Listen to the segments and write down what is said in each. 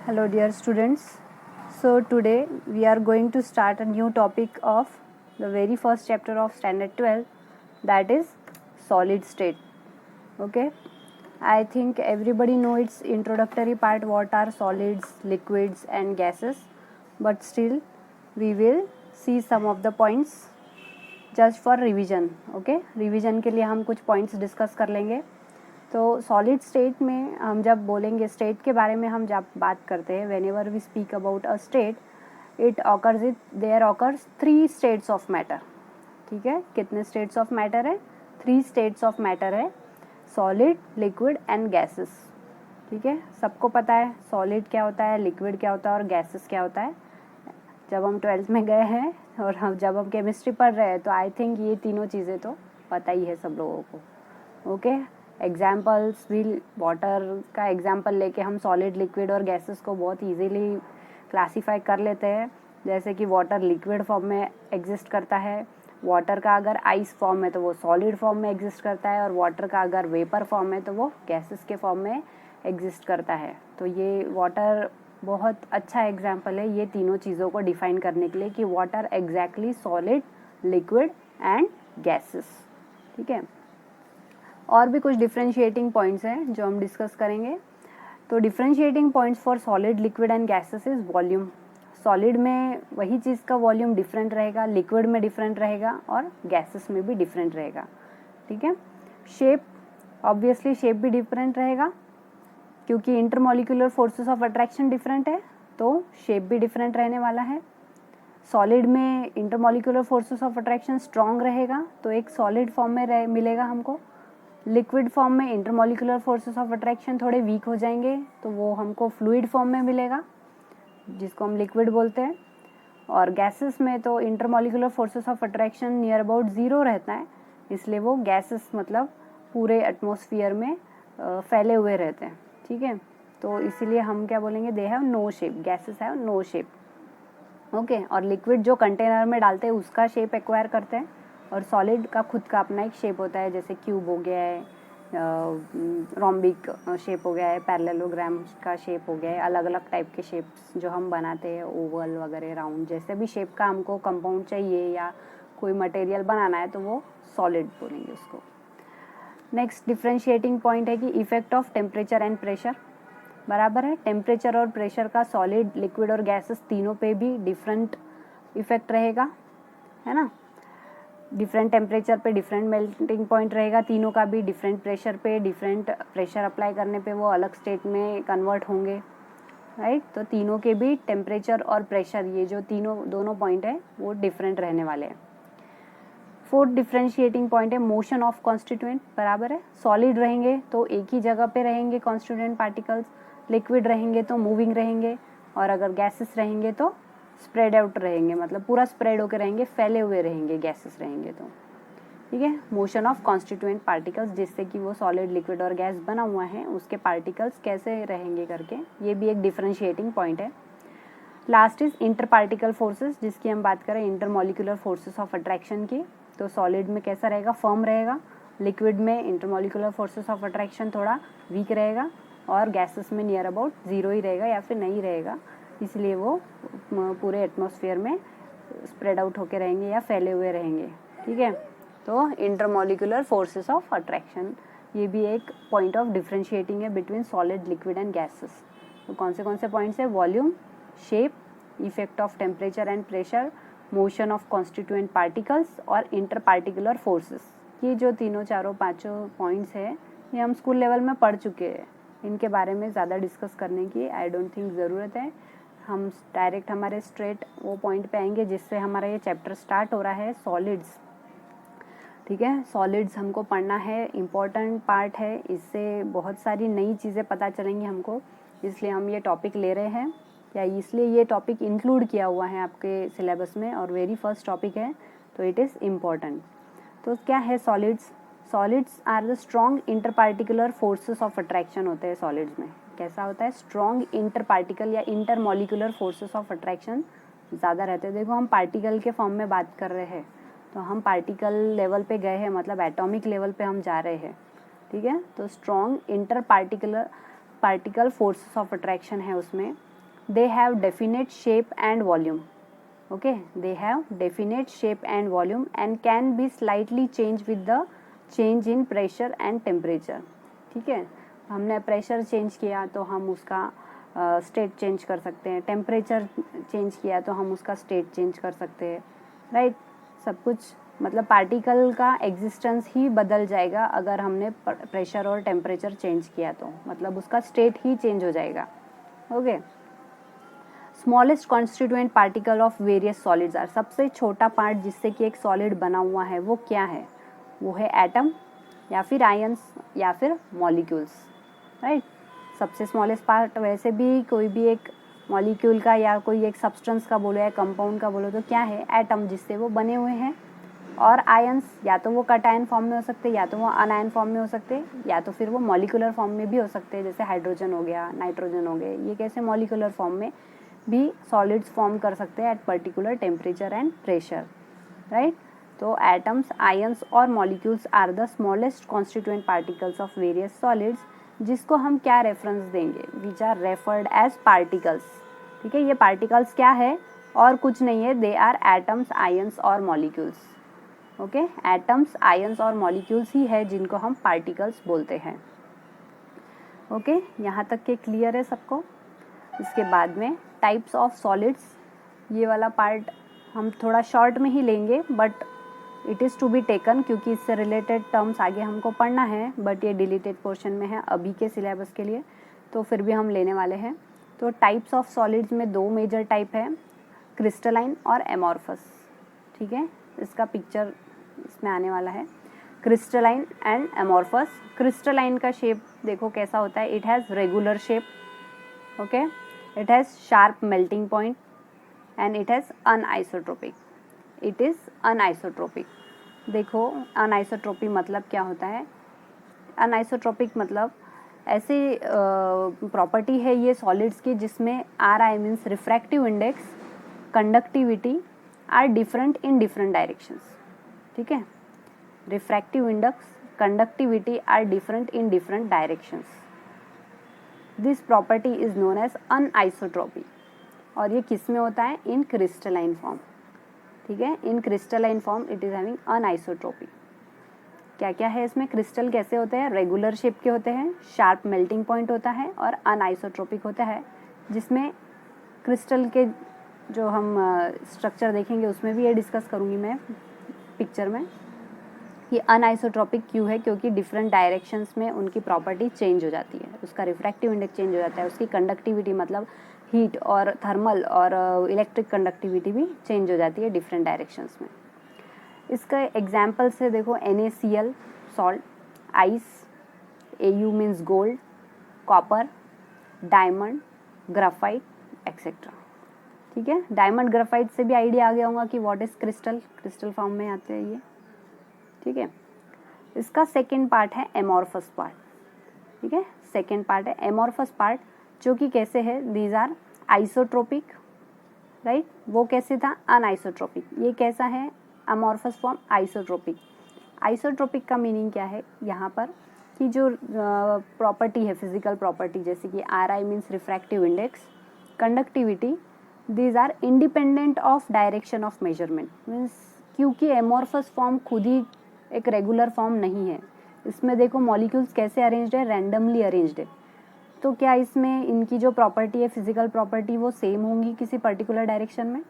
Hello dear students. So today we are going to start a new topic of the very first chapter of standard 12, that is solid state. Okay, I think everybody know its introductory part, what are solids, liquids and gases, but still we will see some of the points just for revision. Okay, revision के लिए हम कुछ points discuss कर लेंगे. तो solid state में हम जब बोलेंगे स्टेट के बारे में, हम जब बात करते हैं whenever we speak about a state it occurs there occurs 3 states of matter. ठीक है, कितने स्टेट्स ऑफ मैटर है? 3 स्टेट्स ऑफ मैटर है, सॉलिड, लिक्विड एंड गैसेस. ठीक है, सबको पता है सॉलिड क्या होता है, लिक्विड क्या होता है और गैसेस क्या होता है. जब हम 12th में गए हैं और जब हम केमिस्ट्री पढ़ रहे हैं तो आई थिंक ये तीनों चीज़ें तो पता ही है सब लोगों को. ओके, एग्जाम्पल्स भी वाटर का एग्जाम्पल लेके हम सॉलिड, लिक्विड और गैसेस को बहुत इजीली क्लासीफाई कर लेते हैं. जैसे कि वाटर लिक्विड फॉर्म में एग्जिस्ट करता है, वाटर का अगर आइस फॉर्म है तो वो सॉलिड फॉर्म में एग्जिस्ट करता है, और वाटर का अगर वेपर फॉर्म है तो वो गैसेस के फॉर्म में एग्जिस्ट करता है. तो ये वाटर बहुत अच्छा एग्जाम्पल है ये तीनों चीज़ों को डिफाइन करने के लिए कि water exactly solid, liquid and gases. ठीक है, और भी कुछ डिफ्रेंशिएटिंग पॉइंट्स हैं जो हम डिस्कस करेंगे. तो differentiating points for solid, liquid and gases is volume. Solid में वही चीज़ का वॉल्यूम डिफरेंट रहेगा, लिक्विड में डिफरेंट रहेगा और गैसेस में भी डिफरेंट रहेगा. ठीक है, शेप, ऑब्वियसली शेप भी डिफरेंट रहेगा क्योंकि intermolecular forces of attraction different है, तो शेप भी डिफरेंट रहने वाला है. सॉलिड में intermolecular forces of attraction strong रहेगा तो एक सॉलिड फॉर्म में मिलेगा हमको. लिक्विड फॉर्म में इंटरमॉलिक्यूलर फोर्सेस ऑफ अट्रैक्शन थोड़े वीक हो जाएंगे तो वो हमको फ्लूइड फॉर्म में मिलेगा जिसको हम लिक्विड बोलते हैं. और गैसेस में तो intermolecular forces of attraction near about 0 रहता है, इसलिए वो गैसेस मतलब पूरे एटमॉस्फेयर में फैले हुए रहते हैं. ठीक है, तो इसीलिए हम क्या बोलेंगे, they have no shape, gases have no shape. Okay, और लिक्विड जो कंटेनर में डालते हैं उसका शेप एक्वायर करते हैं, और सॉलिड का खुद का अपना एक शेप होता है, जैसे क्यूब हो गया है, रोम्बिक शेप हो गया है, पैरेललोग्राम का शेप हो गया है, अलग अलग टाइप के शेप्स जो हम बनाते हैं, ओवल वगैरह, राउंड, जैसे भी शेप का हमको कंपाउंड चाहिए या कोई मटेरियल बनाना है तो वो सॉलिड बोलेंगे उसको. नेक्स्ट डिफ्रेंशिएटिंग पॉइंट है कि effect of temperature and pressure. बराबर है, टेम्परेचर और प्रेशर का सॉलिड, लिक्विड और गैसेस तीनों पे भी डिफरेंट इफेक्ट रहेगा, है ना. डिफरेंट टेम्परेचर पे डिफरेंट मेल्टिंग पॉइंट रहेगा तीनों का भी, डिफरेंट प्रेशर पे डिफरेंट प्रेशर अप्लाई करने पे वो अलग स्टेट में कन्वर्ट होंगे. राइट, तो तीनों के भी टेम्परेचर और प्रेशर, ये जो दोनों पॉइंट है वो डिफरेंट रहने वाले हैं. फोर्थ डिफरेंशिएटिंग पॉइंट है मोशन ऑफ कॉन्स्टिट्यूएंट. बराबर है, सॉलिड रहेंगे तो एक ही जगह पे रहेंगे कॉन्स्टिट्यूएंट पार्टिकल्स, लिक्विड रहेंगे तो मूविंग रहेंगे, और अगर गैसेस रहेंगे तो स्प्रेड आउट रहेंगे, मतलब पूरा स्प्रेड होकर रहेंगे, फैले हुए रहेंगे गैसेस रहेंगे तो. ठीक है, मोशन ऑफ कॉन्स्टिट्यूएंट पार्टिकल्स, जिससे कि वो सॉलिड, लिक्विड और गैस बना हुआ है उसके पार्टिकल्स कैसे रहेंगे करके, ये भी एक डिफरेंशिएटिंग पॉइंट है. Last is inter particle forces, जिसकी हम बात करें इंटरमॉलिक्यूलर फोर्सेस ऑफ अट्रैक्शन की. तो सॉलिड में कैसा रहेगा, फर्म रहेगा, लिक्विड में इंटरमॉलिक्यूलर फोर्सेस ऑफ अट्रैक्शन थोड़ा वीक रहेगा, और गैसेस में नियर अबाउट 0 ही रहेगा या फिर नहीं रहेगा, इसलिए वो पूरे एटमॉस्फेयर में स्प्रेड आउट होके रहेंगे या फैले हुए रहेंगे. ठीक है, तो इंटरमॉलिक्यूलर फोर्सेस ऑफ अट्रैक्शन ये भी एक पॉइंट ऑफ डिफरेंशिएटिंग है between solid, liquid and gases. तो कौन से पॉइंट्स है, volume, shape, effect of temperature and pressure, motion of constituent particles और इंटर पार्टिकुलर फोर्सेस. ये जो चारों पांचों पॉइंट्स है ये हम स्कूल लेवल में पढ़ चुके हैं, इनके बारे में ज़्यादा डिस्कस करने की आई डोंट थिंक ज़रूरत है. हम डायरेक्ट हमारे स्ट्रेट वो पॉइंट पे आएंगे जिससे हमारा ये चैप्टर स्टार्ट हो रहा है, सॉलिड्स. ठीक है, सॉलिड्स हमको पढ़ना है, इम्पॉर्टेंट पार्ट है, इससे बहुत सारी नई चीज़ें पता चलेंगी हमको, इसलिए हम ये टॉपिक ले रहे हैं, या इसलिए ये टॉपिक इंक्लूड किया हुआ है आपके सिलेबस में और वेरी फर्स्ट टॉपिक है, तो इट इज़ इम्पॉर्टेंट. तो क्या है solids? Solids are the strong inter particular forces of attraction होते हैं सॉलिड्स में. कैसा होता है, स्ट्रॉन्ग इंटर पार्टिकल या inter molecular forces of attraction ज़्यादा रहते हैं. देखो हम पार्टिकल के फॉर्म में बात कर रहे हैं, तो हम पार्टिकल लेवल पे गए हैं, मतलब एटॉमिक लेवल पे हम जा रहे हैं. ठीक है, तो strong inter particle forces of attraction है उसमें. they have definite shape and volume. Okay, they have definite shape and volume and can be slightly changed with the change in pressure and temperature. ठीक है, हमने pressure change किया तो हम उसका state change कर सकते हैं, टेम्परेचर चेंज किया तो हम उसका स्टेट चेंज कर सकते हैं, राइट। सब कुछ मतलब पार्टिकल का एग्जिस्टेंस ही बदल जाएगा अगर हमने प्रेशर और टेम्परेचर चेंज किया तो, मतलब उसका स्टेट ही चेंज हो जाएगा। Okay, smallest constituent particle of various solids are, सबसे छोटा पार्ट जिससे कि एक सॉलिड बना हुआ है वो क्या है, वो है एटम या फिर आयंस या फिर मॉलिक्यूल्स, राइट। सबसे स्मॉलेस्ट पार्ट वैसे भी कोई भी एक मॉलिक्यूल का या कोई एक सब्सटेंस का बोलो या कंपाउंड का बोलो तो क्या है, एटम, जिससे वो बने हुए हैं। और आयंस या तो वो कटायन फॉर्म में हो सकते, या तो वो अनायन फॉर्म में हो सकते, या तो फिर वो मॉलिकुलर फॉर्म में भी हो सकते हैं, जैसे हाइड्रोजन हो गया, नाइट्रोजन हो गए, ये कैसे मॉलिकुलर फॉर्म में भी सॉलिड्स फॉर्म कर सकते हैं at particular temperature and pressure, right. तो एटम्स, आयंस और molecules are the smallest constituent particles of various solids, जिसको हम क्या रेफरेंस देंगे, which are referred as particles. ठीक है, ये पार्टिकल्स क्या है और कुछ नहीं है, दे आर एटम्स, आयंस और मॉलिक्यूल्स। ओके, एटम्स, आयंस और मॉलिक्यूल्स ही है जिनको हम पार्टिकल्स बोलते हैं। ओके, यहाँ तक के क्लियर है सबको। इसके बाद में टाइप्स ऑफ सॉलिड्स, ये वाला पार्ट हम थोड़ा शॉर्ट में ही लेंगे, but it is to be taken क्योंकि इससे रिलेटेड टर्म्स आगे हमको पढ़ना है, बट ये डिलीटेड पोर्शन में है अभी के सिलेबस के लिए, तो फिर भी हम लेने वाले हैं। तो टाइप्स ऑफ सॉलिड्स में दो मेजर टाइप है, क्रिस्टलाइन और एमॉर्फस। ठीक है, इसका पिक्चर इसमें आने वाला है, क्रिस्टलाइन एंड एमॉर्फस। क्रिस्टलाइन का शेप देखो कैसा होता है, it has regular shape, okay, it has sharp melting point and it has anisotropic, it is anisotropic. देखो अनआइसोट्रोपिक मतलब क्या होता है, अनआइसोट्रोपिक मतलब ऐसी प्रॉपर्टी है ये सॉलिड्स की जिसमें R I means refractive index, conductivity are different in different directions. ठीक है, refractive index, conductivity are different in different directions. This property is known as anisotropy, और ये किस में होता है, इन क्रिस्टलाइन फॉर्म। ठीक है, in crystalline form it is having anisotropy. क्या क्या है इसमें, क्रिस्टल कैसे होते हैं, रेगुलर शेप के होते हैं, शार्प मेल्टिंग पॉइंट होता है, और अनआइसोट्रोपिक होता है, जिसमें क्रिस्टल के जो हम स्ट्रक्चर देखेंगे उसमें भी ये डिस्कस करूँगी मैं पिक्चर में। ये अनआइसोट्रोपिक क्यों है, क्योंकि डिफरेंट डायरेक्शंस में उनकी प्रॉपर्टी चेंज हो जाती है, उसका रिफ्रैक्टिव इंडेक्स चेंज हो जाता है, उसकी कंडक्टिविटी मतलब हीट और थर्मल और इलेक्ट्रिक कंडक्टिविटी भी चेंज हो जाती है डिफरेंट डायरेक्शंस में। इसका एग्जाम्पल से देखो, NaCl salt, ice, Au means gold, copper, diamond, graphite etcetera. ठीक है, डायमंड ग्राफाइट से भी आइडिया आ गया होगा कि what is crystal, crystal form में आते हैं ये। ठीक है, इसका सेकेंड पार्ट है एमॉर्फस पार्ट। ठीक है, सेकेंड पार्ट है एमॉर्फस पार्ट, जो कि कैसे है, दीज आर आइसोट्रोपिक, राइट। वो कैसे था, अनआइसोट्रोपिक। ये कैसा है, अमॉर्फस फॉर्म, आइसोट्रोपिक। आइसोट्रोपिक का मीनिंग क्या है यहाँ पर, कि जो प्रॉपर्टी है, फिजिकल प्रॉपर्टी, जैसे कि RI means refractive index, conductivity, these are independent of direction of measurement. Means क्योंकि एमॉर्फस फॉर्म खुद ही एक रेगुलर फॉर्म नहीं है, इसमें देखो मॉलिक्यूल्स कैसे अरेंज्ड है, रैंडमली अरेंज्ड है, तो क्या इसमें इनकी जो प्रॉपर्टी है, फिजिकल प्रॉपर्टी, वो सेम होंगी किसी पर्टिकुलर डायरेक्शन में,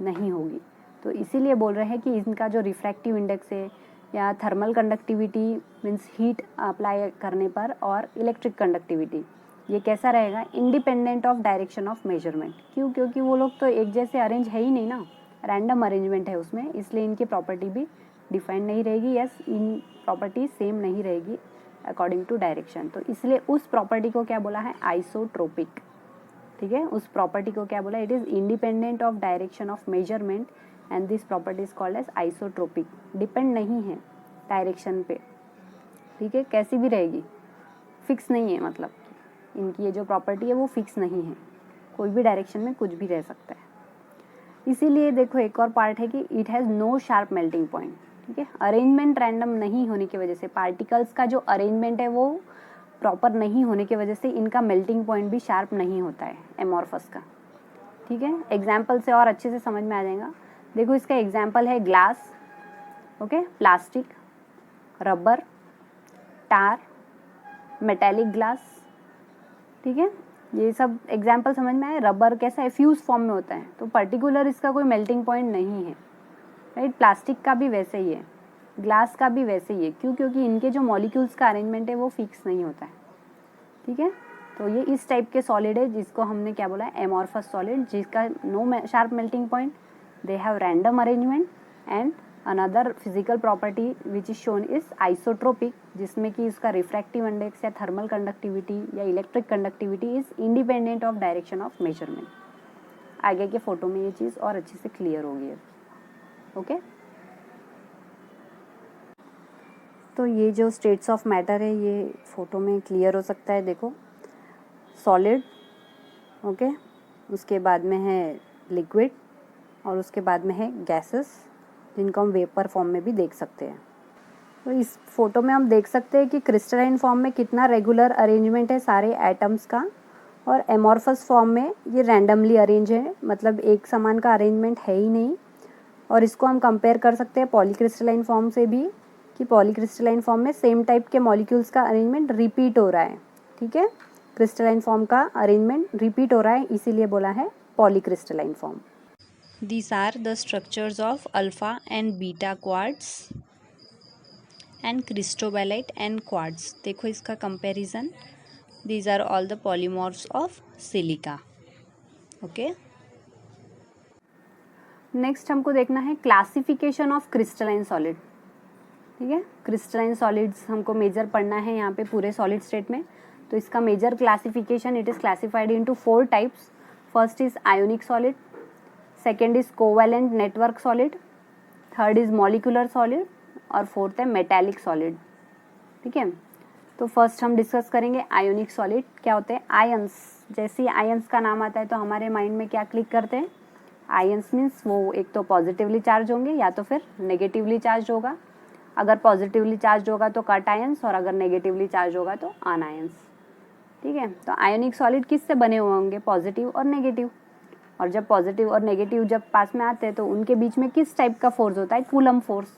नहीं होगी। तो इसीलिए बोल रहे हैं कि इनका जो रिफ्रैक्टिव इंडेक्स है या thermal conductivity means heat apply करने पर, और इलेक्ट्रिक कंडक्टिविटी, ये कैसा रहेगा, independent of direction of measurement. क्यों, क्योंकि वो लोग तो एक जैसे अरेंज है ही नहीं ना, रैंडम अरेंजमेंट है उसमें, इसलिए इनकी प्रॉपर्टी भी डिफाइंड नहीं रहेगी, यस, इन प्रॉपर्टी सेम नहीं रहेगी अकॉर्डिंग टू डायरेक्शन। तो इसलिए उस प्रॉपर्टी को क्या बोला है, आइसोट्रोपिक। ठीक है, उस प्रॉपर्टी को क्या बोला, it is independent of direction of measurement and this property is called as isotropic. Depend नहीं है डायरेक्शन पे, ठीक है, कैसी भी रहेगी, फिक्स नहीं है, मतलब इनकी ये जो प्रॉपर्टी है वो फिक्स नहीं है, कोई भी डायरेक्शन में कुछ भी रह सकता है। इसीलिए देखो एक और पार्ट है कि it has no sharp melting point. ठीक है, अरेंजमेंट रैंडम नहीं होने की वजह से, पार्टिकल्स का जो अरेंजमेंट है वो प्रॉपर नहीं होने की वजह से इनका मेल्टिंग पॉइंट भी शार्प नहीं होता है एमॉर्फस का। ठीक है, एग्जाम्पल से और अच्छे से समझ में आ जाएगा। देखो इसका एग्जाम्पल है ग्लास, ओके, प्लास्टिक, रबर, टार, मेटेलिक ग्लास, ठीक है, ये सब एग्जाम्पल समझ में आए। रबर कैसा है, फ्यूज फॉर्म में होता है, तो पर्टिकुलर इसका कोई मेल्टिंग पॉइंट नहीं है, राइट। प्लास्टिक का भी वैसे ही है, ग्लास का भी वैसे ही है, क्यों, क्योंकि इनके जो मॉलिक्यूल्स का अरेंजमेंट है वो फिक्स नहीं होता है, ठीक है। तो ये इस टाइप के सॉलिड है जिसको हमने क्या बोला है, एमॉर्फस सॉलिड, जिसका no sharp melting point, they have random arrangement, and another physical property which is shown is isotropic, जिसमें कि इसका रिफ्रैक्टिव इंडेक्स या थर्मल कंडक्टिविटी या electric conductivity is independent of direction of measurement. आगे के photo में ये चीज़ और अच्छे से क्लियर होगी है, ओके। तो ये जो स्टेट्स ऑफ मैटर है ये फोटो में क्लियर हो सकता है। देखो सॉलिड, ओके, उसके बाद में है लिक्विड, और उसके बाद में है गैसेस, जिनको हम वेपर फॉर्म में भी देख सकते हैं। तो इस फोटो में हम देख सकते हैं कि क्रिस्टलाइन फॉर्म में कितना रेगुलर अरेंजमेंट है सारे एटम्स का, और एमॉर्फस फॉर्म में ये रैंडमली अरेंज है, मतलब एक समान का अरेंजमेंट है ही नहीं। और इसको हम कंपेयर कर सकते हैं पॉलीक्रिस्टलाइन फॉर्म से भी, कि पॉलीक्रिस्टलाइन फॉर्म में सेम टाइप के मॉलिक्यूल्स का अरेंजमेंट रिपीट हो रहा है, ठीक है। क्रिस्टलाइन फॉर्म का अरेंजमेंट रिपीट हो रहा है, इसीलिए बोला है polycrystalline form. These are the structures of alpha and beta quartz and cristobalite and quartz. देखो इसका comparison. These are all the polymorphs of silica. Okay. Next हमको देखना है classification of crystalline solid. ठीक है, क्रिस्टलाइन सॉलिड्स हमको major पढ़ना है यहाँ पे पूरे सॉलिड स्टेट में। तो इसका major classification, it is classified into 4 types. First is ionic solid, second is covalent network solid, third is molecular solid, और फोर्थ है मेटालिक सॉलिड, ठीक है। तो फर्स्ट हम डिस्कस करेंगे आयोनिक सॉलिड। क्या होते हैं आयंस। जैसे ही आयंस का नाम आता है तो हमारे माइंड में क्या क्लिक करते हैं, आयंस मीन्स वो एक तो पॉजिटिवली चार्ज होंगे या तो फिर नेगेटिवली चार्ज होगा। अगर पॉजिटिवली चार्ज होगा तो कट आयंस, और अगर नेगेटिवली चार्ज होगा तो आन आयंस, ठीक है। तो आयोनिक सॉलिड किससे बने हुए होंगे, पॉजिटिव और नेगेटिव। और जब पॉजिटिव और नेगेटिव जब पास में आते हैं तो उनके बीच में किस टाइप का फोर्स होता है, कूलम फोर्स,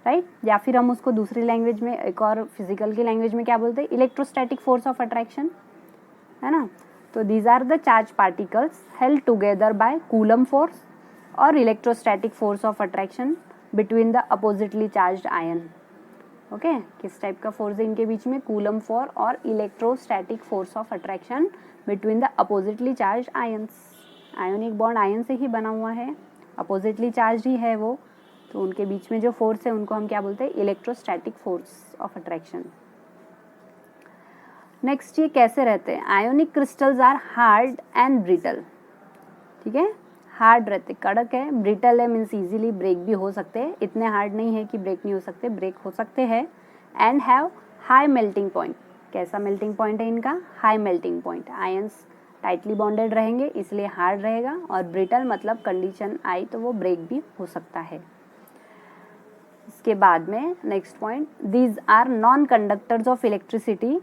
राइट। या फिर हम उसको दूसरी लैंग्वेज में, एक और फिजिकल की लैंग्वेज में क्या बोलते हैं, इलेक्ट्रोस्टैटिक फोर्स ऑफ अट्रैक्शन, है ना। तो these are the charge particles held together by coulomb force और electrostatic force of attraction between the oppositely charged ion, okay. किस टाइप का फोर्स है इनके बीच में, कूलम फोर्स और electrostatic force of attraction between the oppositely charged ions. Ionic bond ion से ही बना हुआ है, अपोजिटली चार्ज ही है वो, तो उनके बीच में जो फोर्स है उनको हम क्या बोलते हैं, electrostatic force of attraction. Next ये कैसे रहते हैं, ionic crystals are hard and brittle, ठीक है। हार्ड रहते, कड़क है, ब्रिटल है मीन्स इजीली ब्रेक भी हो सकते हैं, इतने हार्ड नहीं है कि ब्रेक नहीं हो सकते, ब्रेक हो सकते हैं। And have high melting point. कैसा मेल्टिंग पॉइंट है इनका, high melting point. Ions tightly bonded रहेंगे इसलिए हार्ड रहेगा, और ब्रिटल मतलब कंडीशन आई तो वो ब्रेक भी हो सकता है। इसके बाद में next point, these are non conductors of electricity,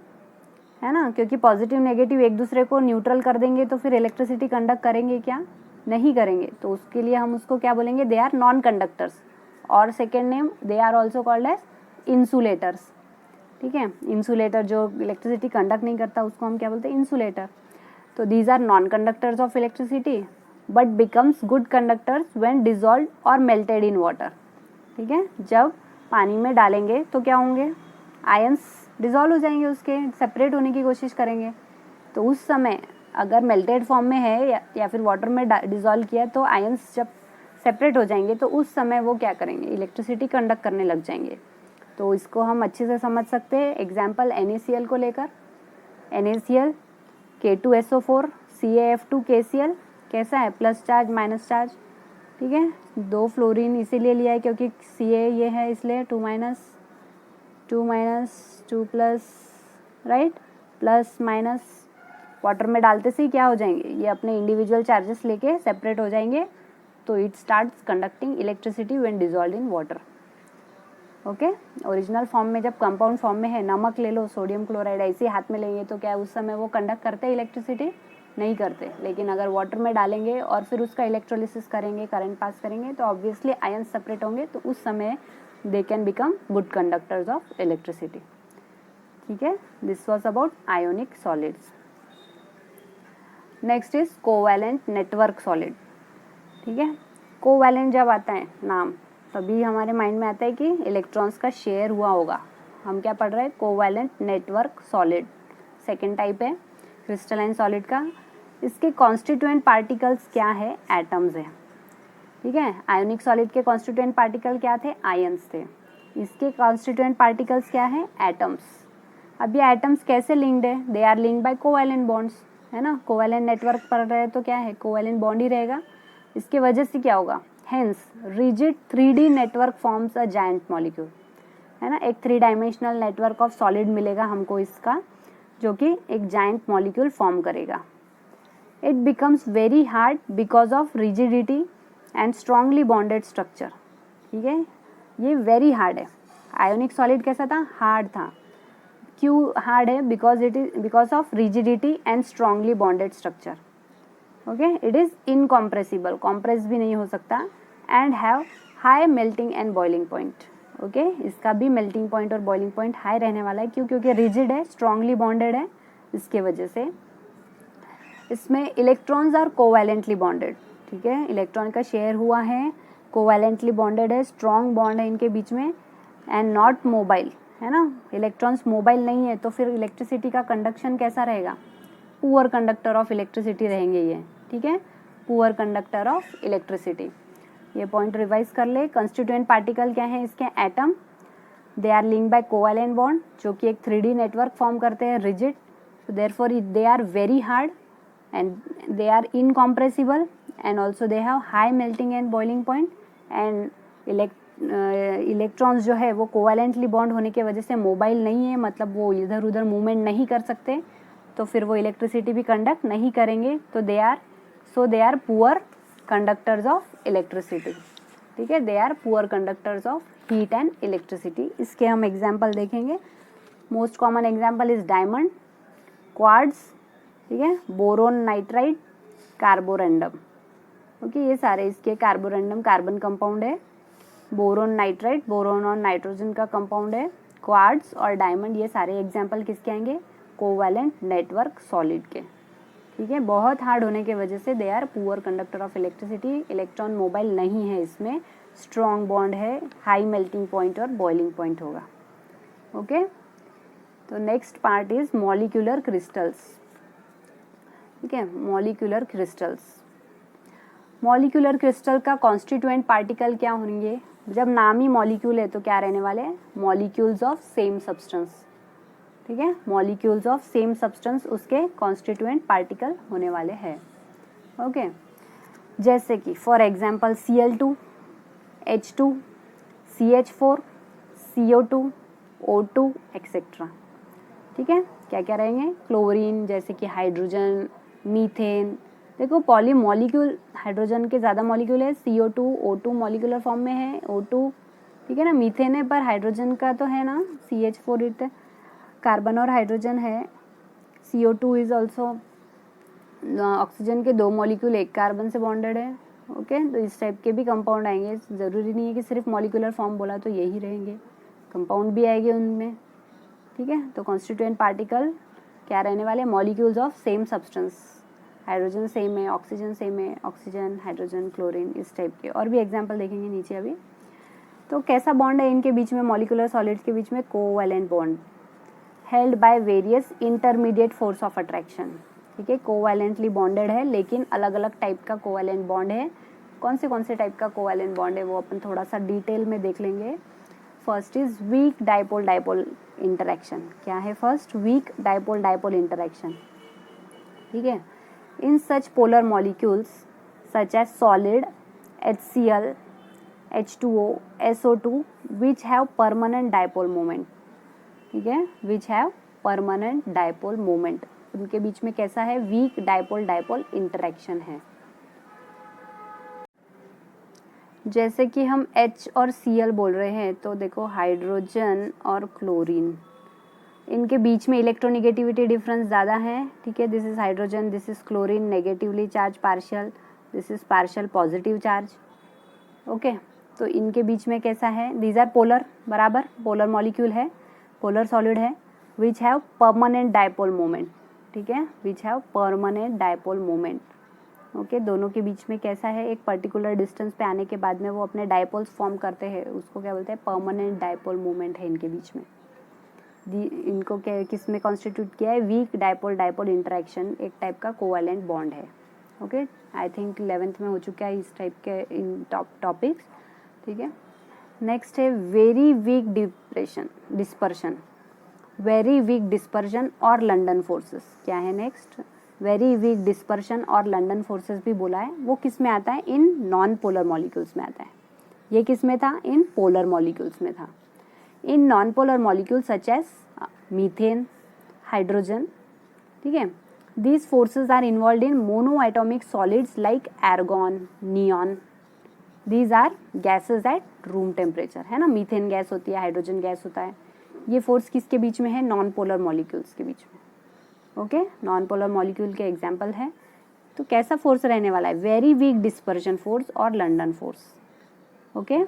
है ना, क्योंकि पॉजिटिव नेगेटिव एक दूसरे को न्यूट्रल कर देंगे तो फिर इलेक्ट्रिसिटी कंडक्ट करेंगे क्या, नहीं करेंगे। तो उसके लिए हम उसको क्या बोलेंगे, दे आर नॉन कंडक्टर्स, और second name they are also called as insulators, ठीक है। इंसुलेटर जो इलेक्ट्रिसिटी कंडक्ट नहीं करता उसको हम क्या बोलते हैं, इंसुलेटर। तो these are non conductors of electricity but becomes good conductors when dissolve और मेल्टेड इन वाटर, ठीक है। जब पानी में डालेंगे तो क्या होंगे, आयंस डिजॉल्व हो जाएंगे, उसके सेपरेट होने की कोशिश करेंगे। तो उस समय अगर मेल्टेड फॉर्म में है या फिर वाटर में डिजॉल्व किया तो आयंस जब सेपरेट हो जाएंगे तो उस समय वो क्या करेंगे, इलेक्ट्रिसिटी कंडक्ट करने लग जाएंगे। तो इसको हम अच्छे से समझ सकते हैं एग्जाम्पल NaCl को लेकर। NaCl K2SO4 CaF2 KCl कैसा है, प्लस चार्ज माइनस चार्ज, ठीक है। 2 फ्लोरीन इसीलिए लिया है क्योंकि Ca ये है इसलिए 2 minus 2 plus, right, plus minus water में डालते से ही क्या हो जाएंगे, ये अपने इंडिविजुअल चार्जेस लेके सेपरेट हो जाएंगे। तो it starts conducting electricity when dissolved in water, okay. Original form में, जब कंपाउंड फॉर्म में है, नमक ले लो, सोडियम क्लोराइड ऐसे हाथ में लेंगे तो क्या उस समय वो कंडक्ट करते हैं इलेक्ट्रिसिटी, नहीं करते, लेकिन अगर वाटर में डालेंगे और फिर उसका इलेक्ट्रोलिसिस करेंगे, करंट पास करेंगे, तो ऑब्वियसली आयंस सेपरेट होंगे, तो उस समय they can become good conductors of electricity. ठीक है, this was about ionic solids. Next is covalent network solid. ठीक है, कोवैलेंट जब आता है नाम, तभी हमारे माइंड में आता है कि इलेक्ट्रॉन्स का शेयर हुआ होगा। हम क्या पढ़ रहे हैं, covalent network solid. Second type है क्रिस्टलाइन सॉलिड का। इसके कॉन्स्टिट्यूएंट पार्टिकल्स क्या है, एटम्स है। ठीक है, आयोनिक सॉलिड के कॉन्स्टिट्यूएंट पार्टिकल क्या थे, आयंस थे। इसके कॉन्स्टिट्यूएंट पार्टिकल्स क्या है, एटम्स। अब ये एटम्स कैसे लिंक्ड है, they are linked by covalent bonds, है ना। कोवैलेंट नेटवर्क पढ़ रहे हैं तो क्या है, कोवैलेंट बॉन्ड ही रहेगा। इसके वजह से क्या होगा, hence rigid 3D network forms a giant molecule, है ना। एक 3 डायमेंशनल नेटवर्क ऑफ सॉलिड मिलेगा हमको इसका, जो कि एक जायंट मॉलिक्यूल फॉर्म करेगा। It becomes very hard because of rigidity and strongly bonded structure. ठीक है, ये वेरी हार्ड है। आयोनिक सॉलिड कैसा था, हार्ड था। क्यों हार्ड है, because of rigidity and strongly bonded structure. Okay, it is incompressible, compress भी नहीं हो सकता, and have high melting and boiling point. Okay, इसका भी मेल्टिंग पॉइंट और बॉइलिंग पॉइंट हाई रहने वाला है। क्यों, क्योंकि रिजिड है, स्ट्रांगली बॉन्डेड है, इसके वजह से। इसमें इलेक्ट्रॉन्स आर कोवैलेंटली बॉन्डेड। ठीक है, इलेक्ट्रॉन का शेयर हुआ है, कोवैलेंटली बॉन्डेड है, स्ट्रॉन्ग बॉन्ड है इनके बीच में, एंड नॉट मोबाइल, है ना। इलेक्ट्रॉन्स मोबाइल नहीं है, तो फिर इलेक्ट्रिसिटी का कंडक्शन कैसा रहेगा, पुअर कंडक्टर ऑफ इलेक्ट्रिसिटी रहेंगे ये। ठीक है, पुअर कंडक्टर ऑफ इलेक्ट्रिसिटी। ये पॉइंट रिवाइज कर ले। कंस्टिट्यूएंट पार्टिकल क्या है इसके, atom. They are linked by covalent bond, जो कि एक 3D नेटवर्क फॉर्म करते हैं, rigid. So therefore they are very hard and they are incompressible, and also they have high melting and boiling point, and electrons जो है वो covalently bond होने के वजह से मोबाइल नहीं है, मतलब वो इधर उधर मूवमेंट नहीं कर सकते, तो फिर वो इलेक्ट्रिसिटी भी कंडक्ट नहीं करेंगे, तो they are poor conductors of electricity. ठीक है, they are poor conductors of heat and electricity. इसके हम एग्जाम्पल देखेंगे। Most common example is diamond, quartz, ठीक है, बोरोन नाइट्राइड, कार्बोरेंडम। ओके, ये सारे इसके कार्बोरेंडम कार्बन कंपाउंड है, बोरोन नाइट्राइड बोरोन और नाइट्रोजन का कंपाउंड है, क्वार्ट्ज और डायमंड, ये सारे एग्जाम्पल किसके आएंगे, कोवैलेंट नेटवर्क सॉलिड के। ठीक है, बहुत हार्ड होने के वजह से they are poor conductor of electricity. Electron mobile नहीं है इसमें, स्ट्रॉन्ग बॉन्ड है, हाई मेल्टिंग पॉइंट और बॉइलिंग पॉइंट होगा। ओके, तो next part is molecular crystals. ठीक है, मॉलिक्यूलर क्रिस्टल्स। मॉलिक्यूलर क्रिस्टल का कॉन्स्टिट्यूएंट पार्टिकल क्या होंगे, जब नाम ही मॉलिक्यूल है तो क्या रहने वाले हैं, मॉलिक्यूल्स ऑफ सेम सब्सटेंस। ठीक है, मॉलिक्यूल्स ऑफ सेम सब्सटेंस उसके कॉन्स्टिट्यूएंट पार्टिकल होने वाले हैं। ओके, जैसे कि for example Cl2, H2, CH4, CO2, O2 etcetera. ठीक है, क्या क्या रहेंगे, क्लोरीन, जैसे कि हाइड्रोजन, मीथेन। देखो पॉली मॉलिक्यूल, हाइड्रोजन के ज़्यादा मॉलिक्यूल है, CO2, O2 मॉलिक्यूलर फॉर्म में है, O2, ठीक है ना, मीथेन है, पर हाइड्रोजन का तो है ना, CH4 इट कार्बन और हाइड्रोजन है, CO2 इज ऑल्सो ऑक्सीजन के 2 मॉलिक्यूल एक कार्बन से बॉन्डेड है। ओके, तो इस टाइप के भी कंपाउंड आएंगे, ज़रूरी नहीं है कि सिर्फ मॉलिक्यूलर फॉर्म बोला तो यही रहेंगे, कंपाउंड भी आएंगे उनमें। ठीक है, तो कॉन्स्टिट्यूएंट पार्टिकल क्या रहने वाले, molecules of same substance, hydrogen same है, ऑक्सीजन सेम है, ऑक्सीजन, हाइड्रोजन, क्लोरीन, इस टाइप के। और भी एग्जांपल देखेंगे नीचे अभी। तो कैसा बॉन्ड है इनके बीच में, मॉलिक्यूलर सॉलिड्स के बीच में, covalent bond held by various intermediate force of attraction. ठीक है, कोवैलेंटली बॉन्डेड है, लेकिन अलग अलग टाइप का कोवैलेंट बॉन्ड है। कौन से टाइप का कोवैलेंट बॉन्ड है वो अपन थोड़ा सा डिटेल में देख लेंगे। First is weak dipole dipole interaction. क्या है first, weak dipole dipole interaction. ठीक है, in such polar molecules such as solid, HCl, H2O, SO2 which have permanent dipole moment. ठीक है, which have permanent dipole moment, उनके बीच में कैसा है, वीक डाइपोल डाइपोल इंटरेक्शन है। जैसे कि हम H और Cl बोल रहे हैं, तो देखो हाइड्रोजन और क्लोरीन, इनके बीच में इलेक्ट्रोनिगेटिविटी डिफरेंस ज़्यादा है, ठीक है। This is hydrogen, this is chlorine, negatively charge partial, this is partial positive charge, okay. तो इनके बीच में कैसा है, दीज आर पोलर, बराबर, पोलर मॉलिक्यूल है, पोलर सॉलिड है, which have permanent dipole moment, ठीक है, which have permanent dipole moment, okay. दोनों के बीच में कैसा है, एक पर्टिकुलर डिस्टेंस पे आने के बाद में वो अपने डायपोल्स फॉर्म करते हैं, उसको क्या बोलते हैं, परमानेंट डायपोल मोमेंट है इनके बीच में। इनको क्या किस में कॉन्स्टिट्यूट किया है, वीक डायपोल डायपोल इंटरेक्शन, एक टाइप का कोवैलेंट बॉन्ड है, ओके। आई थिंक 11th में हो चुका है इस टाइप के इन टॉपिक्स, ठीक है। नेक्स्ट है very weak dispersion, very weak dispersion और लंडन फोर्सेस, क्या है नेक्स्ट, वेरी वीक डिस्पर्शन और लंडन फोर्सेस भी बोला है। वो किस में आता है, इन नॉन पोलर मॉलिक्यूल्स में आता है। ये किस में था, इन पोलर मॉलिक्यूल्स में था। In non polar molecules such as methane, hydrogen, ठीक है। These forces are involved in monoatomic solids like argon, neon. These are gases at room temperature, है ना, मीथेन गैस होती है, हाइड्रोजन गैस होता है। ये फोर्स किसके बीच में है, नॉन पोलर मॉलिक्यूल्स के बीच में, ओके। नॉन पोलर मॉलिक्यूल के एग्जाम्पल है। तो कैसा फोर्स रहने वाला है, वेरी वीक डिस्पर्शन फोर्स और लंडन फोर्स, ओके।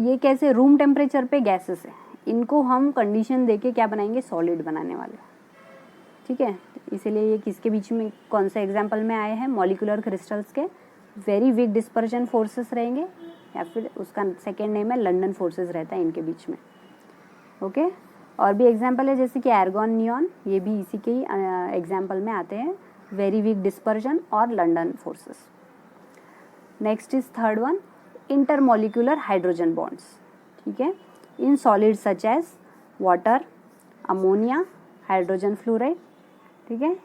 ये कैसे, रूम टेम्परेचर पे गैसेस है, इनको हम कंडीशन देके क्या बनाएंगे, सॉलिड बनाने वाले, ठीक है। इसीलिए ये किसके बीच में, कौन से एग्जाम्पल में आए हैं, मॉलिकुलर क्रिस्टल्स के वेरी वीक डिस्पर्शन फोर्सेस रहेंगे, या फिर उसका सेकेंड नेम है लंडन फोर्सेस रहता है इनके बीच में, ओके। और भी एग्जाम्पल है जैसे कि एर्गॉन, नियॉन, ये भी इसी के ही एग्जाम्पल में आते हैं, वेरी वीक डिस्पर्शन और London forces. Next is third one, intermolecular hydrogen bonds, ठीक है, in solid such as water, ammonia, hydrogen fluoride, ठीक है।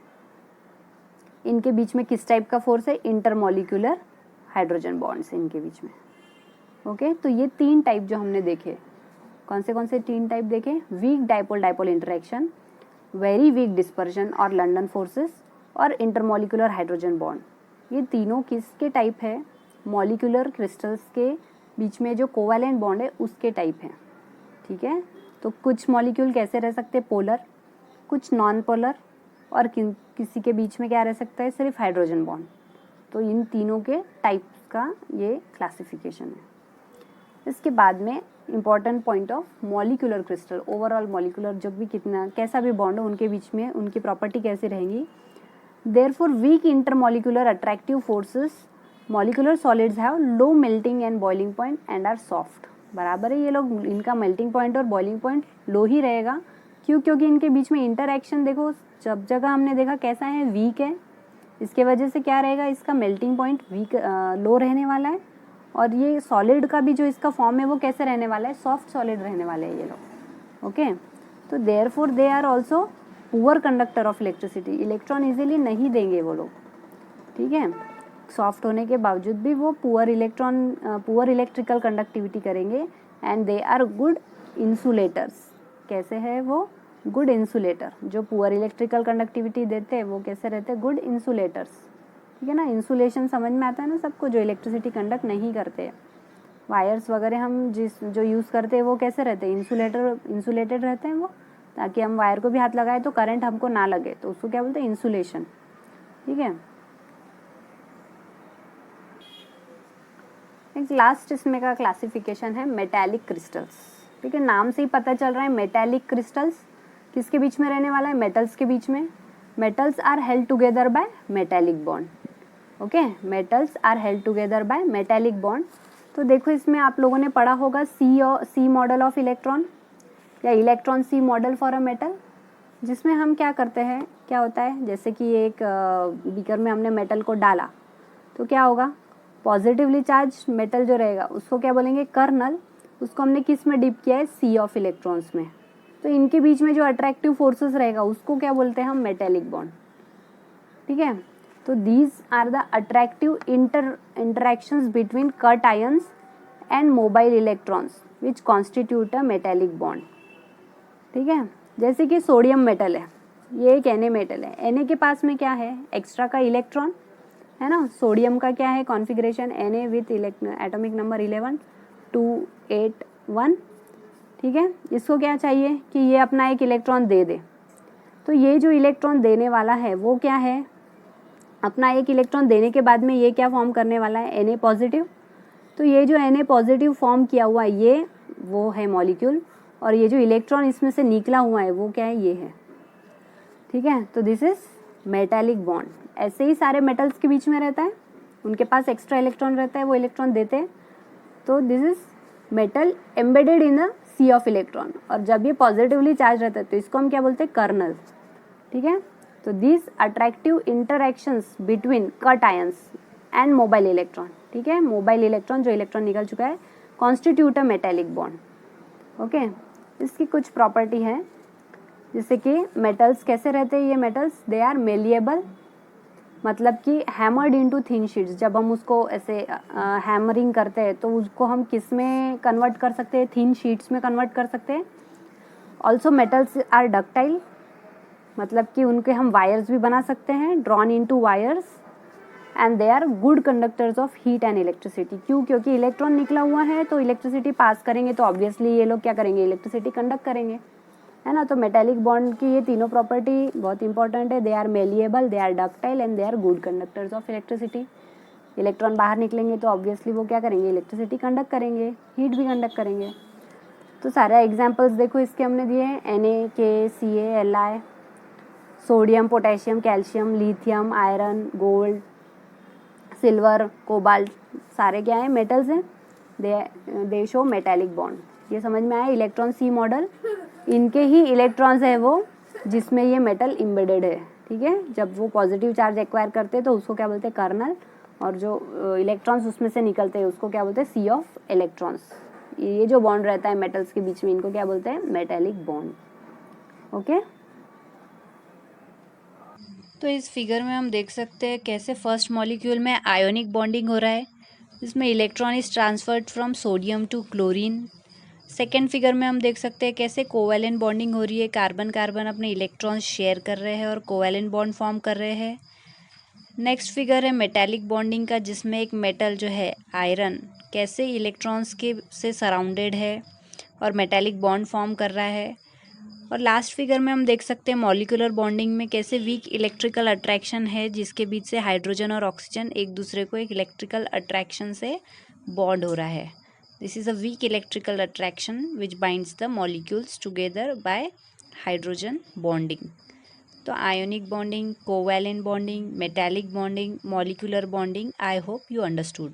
इनके बीच में किस टाइप का फोर्स है, इंटरमॉलिक्यूलर हाइड्रोजन बॉन्ड्स इनके बीच में, ओके। तो ये तीन टाइप जो हमने देखे, कौन से तीन टाइप देखे, weak dipole dipole interaction, very weak dispersion और लंडन फोर्सेस, और इंटरमॉलिक्यूलर हाइड्रोजन बॉन्ड। ये तीनों किसके टाइप है, मॉलिक्यूलर क्रिस्टल्स के बीच में जो कोवैलेंट बॉन्ड है उसके टाइप है, ठीक है। तो कुछ मॉलिक्यूल कैसे रह सकते हैं, पोलर, कुछ नॉन पोलर, और किसी के बीच में क्या रह सकता है, सिर्फ हाइड्रोजन बॉन्ड। तो इन तीनों के टाइप्स का ये क्लासिफिकेशन है। इसके बाद में important point of molecular crystal, overall molecular जब भी कितना कैसा भी बॉन्ड हो उनके बीच में उनकी प्रॉपर्टी कैसी रहेंगी। Therefore weak intermolecular attractive forces, molecular solids have low melting and boiling point and are soft, बराबर है, ये लोग इनका मेल्टिंग पॉइंट और बॉइलिंग पॉइंट लो ही रहेगा। क्यों, क्योंकि इनके बीच में इंटरएक्शन देखो जब जगह हमने देखा कैसा है, वीक है, इसके वजह से क्या रहेगा, इसका मेल्टिंग पॉइंट वीक लो रहने वाला है। और ये सॉलिड का भी जो इसका फॉर्म है वो कैसे रहने वाला है, सॉफ्ट सॉलिड रहने वाले हैं ये लोग, ओके। तो therefore they are also poor conductor of electricity, electron easily नहीं देंगे वो लोग, ठीक है। सॉफ्ट होने के बावजूद भी वो पुअर इलेक्ट्रिकल कंडक्टिविटी करेंगे, and they are good insulators. कैसे है वो, गुड इंसुलेटर, जो पुअर इलेक्ट्रिकल कंडक्टिविटी देते हैं वो कैसे रहते हैं, गुड इंसुलेटर्स, ठीक है ना। इंसुलेशन समझ में आता है ना सबको, जो इलेक्ट्रिसिटी कंडक्ट नहीं करते, वायर्स वगैरह हम जो यूज़ करते हैं वो कैसे रहते हैं, इंसुलेटेड रहते हैं वो, ताकि हम वायर को भी हाथ लगाए तो करंट हमको ना लगे, तो उसको क्या बोलते हैं, इंसुलेशन, ठीक है। एक लास्ट इसमें का क्लासिफिकेशन है मेटालिक क्रिस्टल्स, ठीक है। नाम से ही पता चल रहा है मेटालिक क्रिस्टल्स किसके बीच में रहने वाला है, मेटल्स के बीच में। Metals are held together by metallic bond, okay, metals are held together by metallic bond. तो देखो इसमें आप लोगों ने पढ़ा होगा सी मॉडल ऑफ इलेक्ट्रॉन, या electron sea model for a metal, जिसमें हम क्या करते हैं, क्या होता है, जैसे कि एक बीकर में हमने मेटल को डाला तो क्या होगा, पॉजिटिवली चार्ज मेटल जो रहेगा उसको क्या बोलेंगे, कर्नल, उसको हमने किस में डिप किया है, सी ऑफ इलेक्ट्रॉन्स में। तो इनके बीच में जो अट्रैक्टिव फोर्सेस रहेगा उसको क्या बोलते हैं हम, मेटेलिक बॉन्ड, ठीक है। तो these are the attractive interactions between cations and mobile electrons which constitute a metallic bond, ठीक है। जैसे कि सोडियम मेटल है, ये एक Na मेटल है, Na के पास में क्या है, एक्स्ट्रा का इलेक्ट्रॉन है ना। सोडियम का क्या है configuration, Na with atomic number 11 281, ठीक है। इसको क्या चाहिए कि ये अपना एक इलेक्ट्रॉन दे दे, तो ये जो इलेक्ट्रॉन देने वाला है वो क्या है, अपना एक इलेक्ट्रॉन देने के बाद में ये क्या फॉर्म करने वाला है, Na पॉजिटिव। तो ये जो Na पॉजिटिव फॉर्म किया हुआ है ये वो है मॉलिक्यूल, और ये जो इलेक्ट्रॉन इसमें से निकला हुआ है वो क्या है, ये है। ठीक है, तो दिस इज मेटालिक बॉन्ड। ऐसे ही सारे मेटल्स के बीच में रहता है, उनके पास एक्स्ट्रा इलेक्ट्रॉन रहता है, वो इलेक्ट्रॉन देते हैं, तो this is metal embedded in the sea of electron. और जब ये पॉजिटिवली चार्ज रहता है तो इसको हम क्या बोलते हैं, कर्नल। ठीक है, तो this attractive interactions between cations and mobile electron, ठीक है, मोबाइल इलेक्ट्रॉन जो इलेक्ट्रॉन निकल चुका है, constitute a metallic bond. Okay, इसकी कुछ प्रॉपर्टी है, जैसे कि मेटल्स कैसे रहते हैं, ये मेटल्स दे आर मेलिएबल, मतलब कि हैमर्ड इनटू थिन शीट्स। जब हम उसको ऐसे हैमरिंग करते हैं तो उसको हम किस में कन्वर्ट कर सकते हैं, थिन शीट्स में कन्वर्ट कर सकते हैं। ऑल्सो मेटल्स आर डक्टाइल, मतलब कि उनके हम वायर्स भी बना सकते हैं, drawn into wires, and they are good conductors of heat and electricity. क्यों, क्योंकि इलेक्ट्रॉन निकला हुआ है तो इलेक्ट्रिसिटी पास करेंगे, तो ऑब्वियसली ये लोग क्या करेंगे, इलेक्ट्रिसिटी कंडक्ट करेंगे, है ना। तो मेटालिक बॉन्ड की ये तीनों प्रॉपर्टी बहुत इंपॉर्टेंट है। They are malleable, they are ductile and they are good conductors of electricity. Electron बाहर निकलेंगे तो ऑब्वियसली वो क्या करेंगे, इलेक्ट्रिसिटी कंडक्ट करेंगे, हीट भी कंडक्ट करेंगे। तो सारे एग्जाम्पल्स देखो इसके हमने दिए हैं, Na, K, Ca, Li, sodium, potassium, calcium, lithium, iron, gold, silver, cobalt, सारे क्या है, मेटल्स हैं। दे शो मेटालिक बॉन्ड। ये समझ में आया, इलेक्ट्रॉन सी मॉडल, इनके ही इलेक्ट्रॉन्स है वो जिसमें ये मेटल इम्बेडेड है। ठीक है, जब वो पॉजिटिव चार्ज एक्वायर करते हैं तो उसको क्या बोलते हैं, कर्नल, और जो इलेक्ट्रॉन्स उसमें से निकलते हैं उसको क्या बोलते हैं, सी ऑफ इलेक्ट्रॉन्स। ये जो बॉन्ड रहता है मेटल्स के बीच में, इनको क्या बोलते हैं, मेटालिक बॉन्ड। ओके, तो इस फिगर में हम देख सकते हैं कैसे फर्स्ट मॉलिक्यूल में आयोनिक बॉन्डिंग हो रहा है, जिसमें electron is transferred from sodium to chlorine. Second figure में हम देख सकते हैं कैसे कोवैलेंट बॉन्डिंग हो रही है, कार्बन कार्बन अपने इलेक्ट्रॉन्स शेयर कर रहे हैं और कोवैलेंट बॉन्ड फॉर्म कर रहे हैं। नेक्स्ट फिगर है मेटालिक बॉन्डिंग का, जिसमें एक मेटल जो है आयरन कैसे इलेक्ट्रॉन्स के से सराउंडेड है और मेटालिक बॉन्ड फॉर्म कर रहा है। और लास्ट फिगर में हम देख सकते हैं मॉलिक्यूलर बॉन्डिंग में कैसे वीक इलेक्ट्रिकल अट्रैक्शन है, जिसके बीच से हाइड्रोजन और ऑक्सीजन एक दूसरे को एक इलेक्ट्रिकल अट्रैक्शन से बॉन्ड हो रहा है। This is a weak electrical attraction which binds the molecules together by hydrogen bonding. तो ionic bonding, covalent bonding, metallic bonding, molecular bonding, I hope you understood.